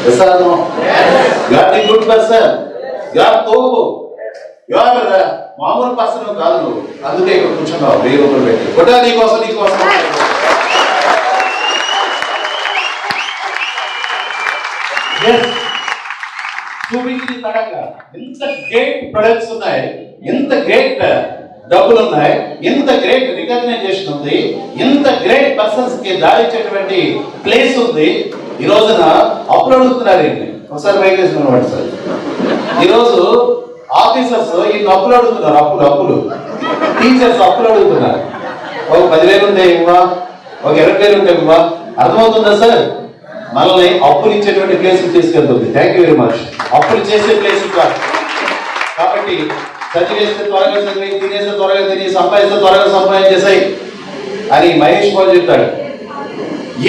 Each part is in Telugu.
Yes or no? You are the good person. You are తోపు. You are మామూలు పర్సన్ కాదు నువ్వు. అందుకే ఇక్కడ కూర్చున్నావు 1000 రూపాయలు పెట్టి. కొట్టా నీకోసం. చూపించింది తడంగా ఎంత గ్రేట్ ప్రొడక్ట్స్ ఉన్నాయి, ఎంత గ్రేట్ డబ్బులు ఉన్నాయి, ఎంత గ్రేట్ రికగ్నైజేషన్ ఉంది, ఎంత గ్రేట్ పర్సన్స్ కి దారిచ్చేటువంటి ప్లేస్ ఉంది. ఈ రోజున అప్పులు అడుగుతున్నారు ఏంటి? ఒకసారి బయట వేసుకున్నాడు సార్. ఈరోజు ఆఫీసర్స్ ఈ అప్పులు అడుగుతున్నారు. అప్పులు టీచర్స్ అప్పులు అడుగుతున్నారు. ఒక 10,000 ఉంటే ఇవ్వా, ఒక 20,000 ఉంటే ఇవ్వా. అర్థమవుతుందా సార్? మనల్ని అప్పులు ఇచ్చేటువంటి ప్లేస్ తీసుకెళ్తుంది. Thank you very much. అప్పులు చేసే ప్లేస్ కాదు. కాబట్టి చదివేస్తే త్వరగా చదివి, తినేస్తే త్వరగా తిని, సంపాదిస్తే త్వరగా సంపాదించేసాయి అని మహేష్ బాబు చెప్తాడు.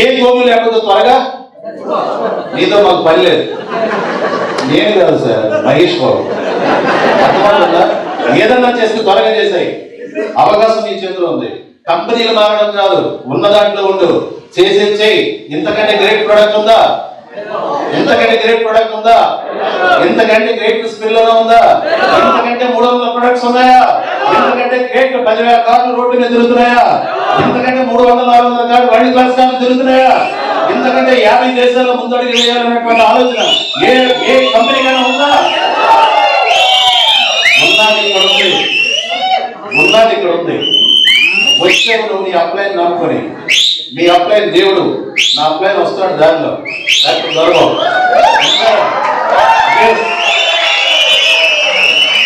ఏ గోలు లేకపోతే త్వరగా నీతో మాకు పని లేదు. నేను కాదు సార్, మహేష్ బాబు. అర్థమవుతుందా? ఏదన్నా చేస్తే త్వరగా చేసాయి. అవకాశం నీ చేతిలో ఉంది. కంపెనీలు మారడం కాదు, ఉన్న దాంట్లో ఉండు, చేసేయి. ఇంతకంటే గ్రేట్ ప్రొడక్ట్ ఉందా? ఎంతకంటే గ్రేట్ ప్రొడక్ట్ ఉందా? ఎంతకంటే గ్రేట్ స్కిల్ ఉందా? ఎంతకంటే 300 ప్రొడక్ట్స్ ఉన్నాయా? ఎంతకంటే గ్రేట్ 10,000 కార్లు రోడ్డు మీద తిరుగుతున్నాయా? ఎంతకంటే 300-400 కార్లు వరల్డ్ క్లాస్ కార్లు తిరుగుతున్నాయా? ఎంతకంటే 50 దేశాల్లో ముందడుగు వేయాలనేటువంటి ఆలోచన ఏ కంపెనీకైనా ఉందా? ఉన్నది ఇక్కడ ఉంది. వచ్చే నువ్వు నీ అప్లైన్ నమ్ముకొని, మీ అప్లైన్ దేవుడు, నా అప్లైన్ వస్తాడు దారిలో. గౌరవం.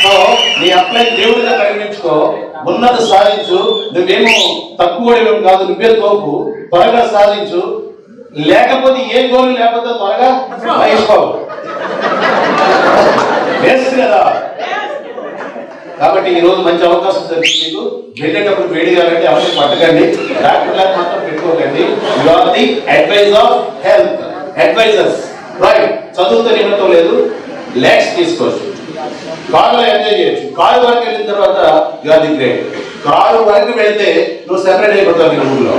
సో నీ అప్లైన్ దేవుడిగా పరిగణించుకో, ఉన్నది సాధించు. నువ్వేమో తక్కువ కాదు, నువ్వే తోపు. త్వరగా సాధించు. లేకపోతే ఏ గోలు లేకపోతే త్వరగా అయిపోవు. వేస్ట్ కదా. కాబట్టి ఈ రోజు మంచి అవకాశం దొరికింది మీకు. వెళ్ళేటప్పుడు వేడిగా రండి, అవన్నీ పట్టకండి, డాక్టర్ లాగా మాత్రం పెట్టుకోకండి. You are the advice of health advisers. Right. చదువుతో నిమిత్తం లేదు, ల్యాక్స్ తీసుకోవచ్చు, కారులో ఎంజాయ్ చేయొచ్చు. కారు వరకు వెళ్ళిన తర్వాత you are the great. Car వరకు వెళ్తే నువ్వు సెపరేట్ అయిపోతావు నీ ఊళ్ళో.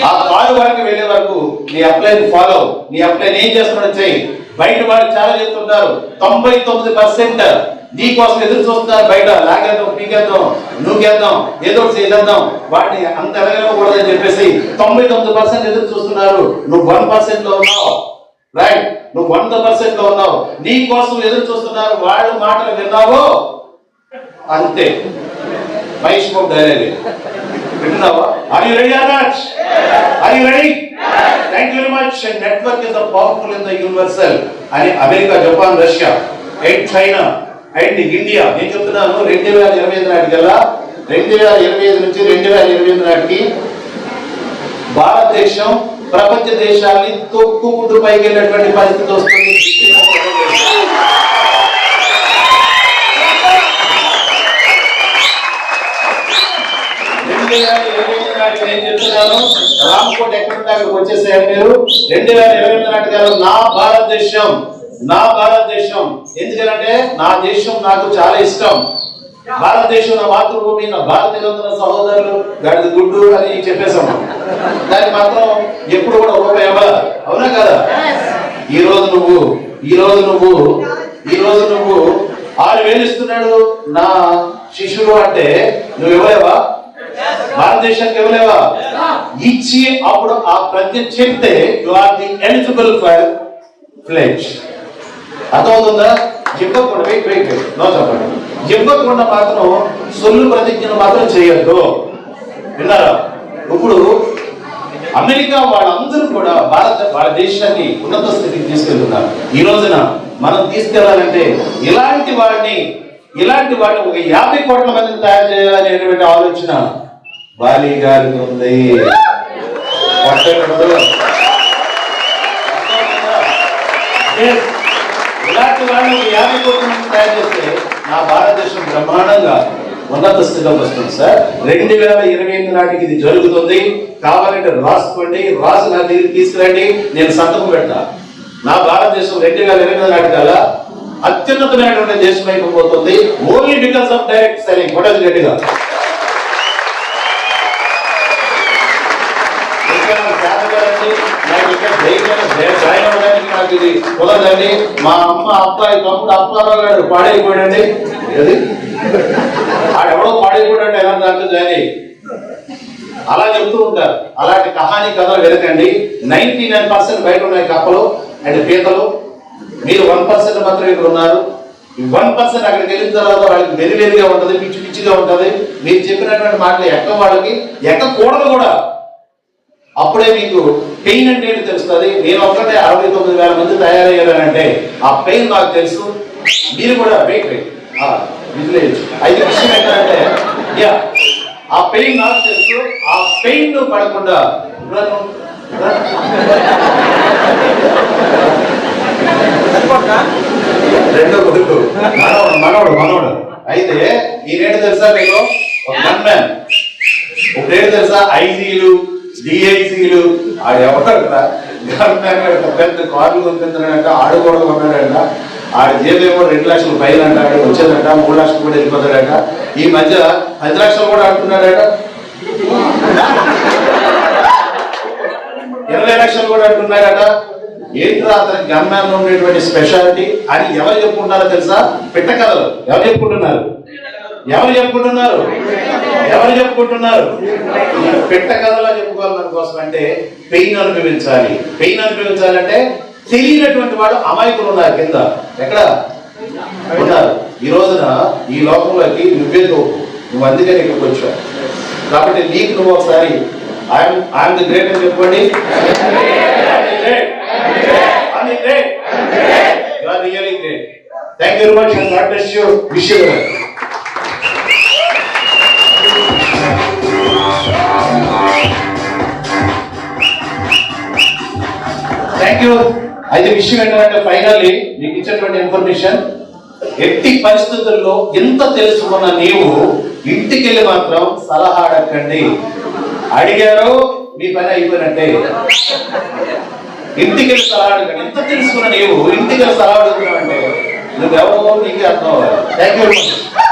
ఆ కారు వరకు వెళ్ళే వరకు నీ అప్లైన్ ఫాలో. నీ అప్లైన్ ఏం చేస్తున్నాడో చెయ్యి. బయట వాడు చాలా చెప్తుంటారు, 99% నీ కోసం ఎదురు చూస్తున్నారు. బయట లాగేద్దాం, పీకేద్దాం, నూకేద్దాం, ఏదో ఒకటి చేద్దాం, వాటిని అంత ఎదగకూడదని చెప్పేసి 99% ఎదురు చూస్తున్నారు. నువ్వు 1% లో ఉన్నావు. రైట్. నువ్వు 100% లో ఉన్నావు. నీ కోసం ఎదురు చూస్తున్నారు. వాళ్ళ మాటలు విన్నావో అంతే. మహేష్ బాబు డైలాగ్ వింటున్నావా? Are you ready or not? Are you ready? Thank you very much. Network is the powerful in the universal అని America, Japan, Russia and China and India. నేను చెప్తున్నాను 2025 నాటికల్లా, 2025 నుంచి 2028 నాటికి భారతదేశం ప్రపంచ దేశాన్ని తొక్కుకుంటూ పైకి వెళ్ళినటువంటి పరిస్థితి వస్తుంది. నేను చెప్తున్నాను, రామ్కోట్ ఎక్కడ వచ్చేసారు మీరు. 2028 నాటికల్లా నా భారతదేశం ఎందుకంటే నా దేశం నాకు చాలా ఇష్టం. భారతదేశం నా మాతృభూమి, నా భారతీయులందరూ సహోదరులు, గడిది గుడ్డు అని చెప్పేసాము. దానికి మాత్రం ఎప్పుడు కూడా రూపాయి ఇవ్వాలి. అవునా కదా? ఈ రోజు నువ్వు 6,000 ఇస్తున్నాడు నా శిష్యుడు అంటే నువ్వు ఇవ్వలేవా? భారతదేశానికి ఇవ్వలేవా? ఇచ్చి అప్పుడు ఆ ప్రజ్ఞ చెప్తే you are the eligible for pledge. అర్థమవుతుందా? ఇవ్వకుండా ఇవ్వకుండా మాత్రం సొల్లు ప్రతిజ్ఞను మాత్రం చేయొద్దు. విన్నారా? ఇప్పుడు అమెరికా వాళ్ళందరూ కూడా వాళ్ళ దేశాన్ని ఉన్నత స్థితికి తీసుకెళ్తున్నారు. ఈ రోజున మనం తీసుకెళ్లాలంటే ఇలాంటి వాడిని ఒక 50 కోట్ల మందిని తయారు చేయాలనేటువంటి ఆలోచన బాలి గారికి ఉంది. ఇలాంటి వాళ్ళని 50 కోట్ల మంది తయారు చేస్తే నా భారతదేశం బ్రహ్మాండంగా ఉన్నత స్థితిలోకి వస్తుంది సార్. 2028 నాటికి ఇది జరుగుతుంది. కావాలంటే రాసుకోండి, రాసి నా దగ్గర తీసుకురండి, నేను సంతకం పెడతా. నా భారతదేశం 2028 నాటికల్లా అత్యున్నతమైనటువంటి దేశం అయిపోతుంది. Only because of direct selling. కొట్టదు గట్టిగా. నాకు ఇక్కడ ధైర్యం జాయిన్ అవ్వడానికి నాకు నాకు ఇది కుదరదండి, మా అమ్మ అబ్బాయి తమ్ముడు అప్పారావు గారు పాడైపోయాడండి, అది ఆడెవడో పాడైపోయాడంటే ఎలా దాంట్లో జాయిన్ అలా చెప్తూ ఉంటారు. అలాంటి కహానీ కథలు వెనకండి. 99% బయట ఉన్నాయి కప్పలు అండ్ పీతలు. మీరు 1% మాత్రం ఇక్కడ ఉన్నారు. 1% అక్కడికి వెళ్ళిన తర్వాత వాళ్ళకి వెరివేరిగా ఉంటుంది, పిచ్చి పిచ్చిగా ఉంటుంది. మీరు చెప్పినటువంటి మాటలు వాళ్ళకి ఎక్కకూడదు కూడా. అప్పుడే మీకు పెయిన్ అంటే ఏంటి తెలుస్తుంది. నేను ఒక్కటే 69,000 మంది తయారయ్యారంటే ఆ పెయిన్ నాకు తెలుసు. మీరు కూడా వెయిట్ అయితే విషయం ఏంటంటే ఆ పెయిన్ నాకు తెలుసు. ఆ పెయిన్ పడకుండా రెండో కొడుకు మనోడు అయితే ఈయనేంటి తెలుసా మీకు, ఒక గన్మ్యాన్. ఒకటేంటి తెలుసా, ఐజీలు డిఐసీలు ఎవరు పెద్ద కార్లు కొనుక్కుంటాడంట, ఆడుకోవడం కొన్నాడంట. ఆడి జేబేమో 2 లక్షలు పైన అంటాడు, వచ్చేదంట 3 లక్షలు కూడా వెళ్ళిపోతాడట. ఈ మధ్య 10 లక్షలు కూడా అంటున్నాడట, 20 లక్షలు కూడా అంటున్నాడట. ఏంట్రా అతని గన్మ్యాన్ లో ఉండేటువంటి స్పెషాలిటీ అని ఎవరు చెప్పుకుంటారో తెలుసా? పిట్ట కథలు. ఎవరు చెప్పుకుంటున్నారు? పిట్ట కథలో చెప్పుకోవాలి. మన కోసం అంటే పెయిన్ అనుభవించాలి. పెయిన్ అనుభవించాలంటే తెలియనటువంటి వాడు అమాయకులు ఉన్నారు కింద. ఎక్కడ ఉన్నారు? ఈ రోజున ఈ లోకంలోకి నువ్వే తోపు. నువ్వు అందుకని ఇక్కడికి వచ్చావు. కాబట్టి నీకు నువ్వు ఒకసారి ఐఎమ్ ది గ్రేట్ అని చెప్పండి. You are really great. Thank you very much and God bless you. Wish you well. Thank you. అయితే విషయం ఏంటంటే ఫైనల్లీ మీకు ఇచ్చినటువంటి ఇన్ఫర్మేషన్, ఎట్టి పరిస్థితుల్లో ఎంత తెలుసుకున్న నీవు ఇంటికి వెళ్ళి మాత్రం సలహా అడగండి. అడిగారు మీ పని అయిపోయినట్టే. ఇంటికి వెళ్ళి సలహా అడగండి. ఎంత తెలుసుకున్న నీవు ఇంటికి వెళ్ళి సలహా అడుగుతున్నావు అంటే నువ్వెవరో నీకే అర్థం అవ్వాలి. Thank you very much.